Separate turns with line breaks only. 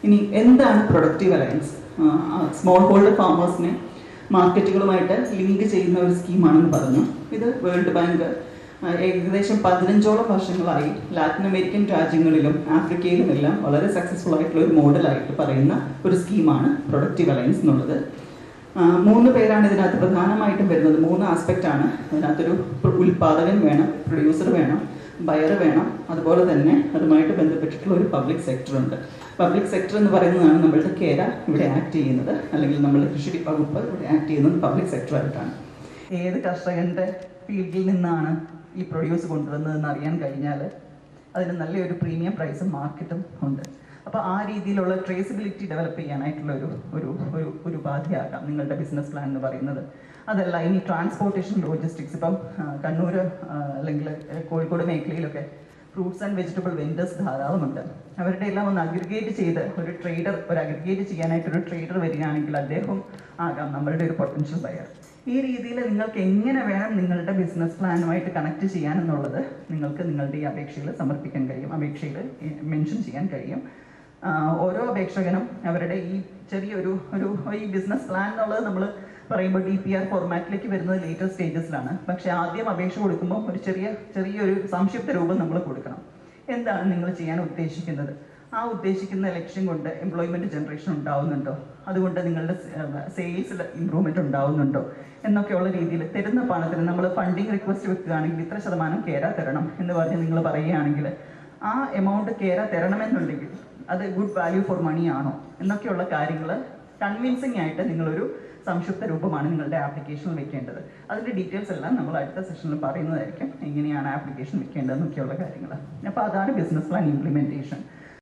ഇനി എന്താണ് productive alliance? Small holder ഫാമേഴ്സിനെ മാർക്കറ്റുകളുമായിട്ട് ലിങ്ക് ചെയ്യുന്ന ഒരു സ്കീമാണെന്ന് പറഞ്ഞു. ഇത് വേൾഡ് ബാങ്ക് ഏകദേശം 15ഓളം വർഷങ്ങളായി ലാറ്റിൻ അമേരിക്കൻ രാജ്യങ്ങളിലും ആഫ്രിക്കയിലുമെല്ലാം വളരെ സക്സസ്ഫുൾ ആയിട്ടുള്ള ഒരു മോഡലായിട്ട് പറയുന്ന ഒരു സ്കീമാണ് പ്രൊഡക്റ്റീവ് അലയൻസ് എന്നുള്ളത്. 3 പേരാണ് ഇതിനകത്ത് പ്രധാനമായിട്ടും വരുന്നത്. 3 ആസ്പെക്റ്റാണ് ഇതിനകത്തൊരു ഉൽപ്പാദകൻ വേണം, പ്രൊഡ്യൂസർ വേണം, ബയർ വേണം, അതുപോലെ തന്നെ അതുമായിട്ട് ബന്ധപ്പെട്ടിട്ടുള്ള ഒരു പബ്ലിക് സെക്ടർ ഉണ്ട്. പബ്ലിക് സെക്ടർ എന്ന് പറയുന്നതാണ് നമ്മളുടെ കേര ഇവിടെ ആക്ട് ചെയ്യുന്നത്, അല്ലെങ്കിൽ നമ്മളുടെ കൃഷി വകുപ്പ് ഇവിടെ ആക്ട് ചെയ്യുന്നത് പബ്ലിക് സെക്ടറായിട്ടാണ്. ഏത് കർഷകൻ്റെ ഫീൽഡിൽ നിന്നാണ് ഈ പ്രൊഡ്യൂസ് കൊണ്ടുവന്നതെന്ന് അറിയാൻ കഴിഞ്ഞാൽ അതിന് നല്ലൊരു പ്രീമിയം പ്രൈസും മാർക്കറ്റും ഉണ്ട്. അപ്പോൾ ആ രീതിയിലുള്ള ട്രേസബിലിറ്റി ഡെവലപ്പ് ചെയ്യാനായിട്ടുള്ള ഒരു ഉപാധിയാകാം നിങ്ങളുടെ ബിസിനസ് പ്ലാൻ എന്ന് പറയുന്നത്. അതല്ല, ഇനി ട്രാൻസ്പോർട്ടേഷൻ ലോജിസ്റ്റിക്സ്, ഇപ്പം കണ്ണൂർ അല്ലെങ്കിൽ കോഴിക്കോട് മേഖലയിലൊക്കെ ഫ്രൂട്ട്സ് ആൻഡ് വെജിറ്റബിൾ വെൻഡേഴ്സ് ധാരാളമുണ്ട്. അവരുടെ എല്ലാം ഒന്ന് അഗ്രിഗേറ്റ് ചെയ്ത് ഒരു അഗ്രിഗേറ്റ് ചെയ്യാനായിട്ടൊരു ട്രേഡർ വരികയാണെങ്കിൽ അദ്ദേഹം ആകാം നമ്മളുടെ ഒരു പൊട്ടൻഷ്യൽ ബയർ. ഈ രീതിയിൽ നിങ്ങൾക്ക് എങ്ങനെ വേണം നിങ്ങളുടെ ബിസിനസ് പ്ലാനുമായിട്ട് കണക്ട് ചെയ്യാനെന്നുള്ളത് നിങ്ങൾക്ക് നിങ്ങളുടെ ഈ അപേക്ഷയിൽ സമർപ്പിക്കാൻ കഴിയും, അപേക്ഷയിൽ മെൻഷൻ ചെയ്യാൻ കഴിയും. ഓരോ അപേക്ഷകനും അവരുടെ ഈ ചെറിയൊരു ഈ ബിസിനസ് പ്ലാൻ എന്നുള്ളത് നമ്മൾ പറയുമ്പോൾ DPR ഫോർമാറ്റിലേക്ക് വരുന്നത് ലേറ്റർ സ്റ്റേജസിലാണ്. പക്ഷേ ആദ്യം അപേക്ഷ കൊടുക്കുമ്പോൾ ഒരു ചെറിയൊരു സംക്ഷിപ്ത രൂപം നമ്മൾ കൊടുക്കണം. എന്താണ് നിങ്ങൾ ചെയ്യാൻ ഉദ്ദേശിക്കുന്നത്? ആ ഉദ്ദേശിക്കുന്ന ലക്ഷ്യം കൊണ്ട് എംപ്ലോയ്മെൻറ്റ് ജനറേഷൻ ഉണ്ടാവുന്നുണ്ടോ, അതുകൊണ്ട് നിങ്ങളുടെ സെയിൽസിൽ ഇമ്പ്രൂവ്മെൻറ്റ് ഉണ്ടാവുന്നുണ്ടോ എന്നൊക്കെയുള്ള രീതിയിൽ തരുന്ന പണത്തിന് നമ്മൾ ഫണ്ടിങ് റിക്വസ്റ്റ് വെക്കുകയാണെങ്കിൽ ഇത്ര ശതമാനം കേര തരണം എന്ന് പറഞ്ഞ് നിങ്ങൾ പറയുകയാണെങ്കിൽ ആ എമൗണ്ട് കേര തരണമെന്നുണ്ടെങ്കിൽ അത് ഗുഡ് വാല്യൂ ഫോർ മണി ആണോ എന്നൊക്കെയുള്ള കാര്യങ്ങൾ കൺവിൻസിങ് ആയിട്ട് നിങ്ങളൊരു സംക്ഷിപ്ത രൂപമാണ് നിങ്ങളുടെ ആപ്ലിക്കേഷനിൽ വെക്കേണ്ടത്. അതിൻ്റെ ഡീറ്റെയിൽസ് എല്ലാം നമ്മൾ അടുത്ത സെഷനിൽ പറയുന്നതായിരിക്കും, എങ്ങനെയാണ് ആപ്ലിക്കേഷൻ വെക്കേണ്ടതെന്നൊക്കെയുള്ള കാര്യങ്ങൾ. അപ്പോൾ അതാണ് ബിസിനസ് പ്ലാൻ ഇംപ്ലിമെൻറ്റേഷൻ.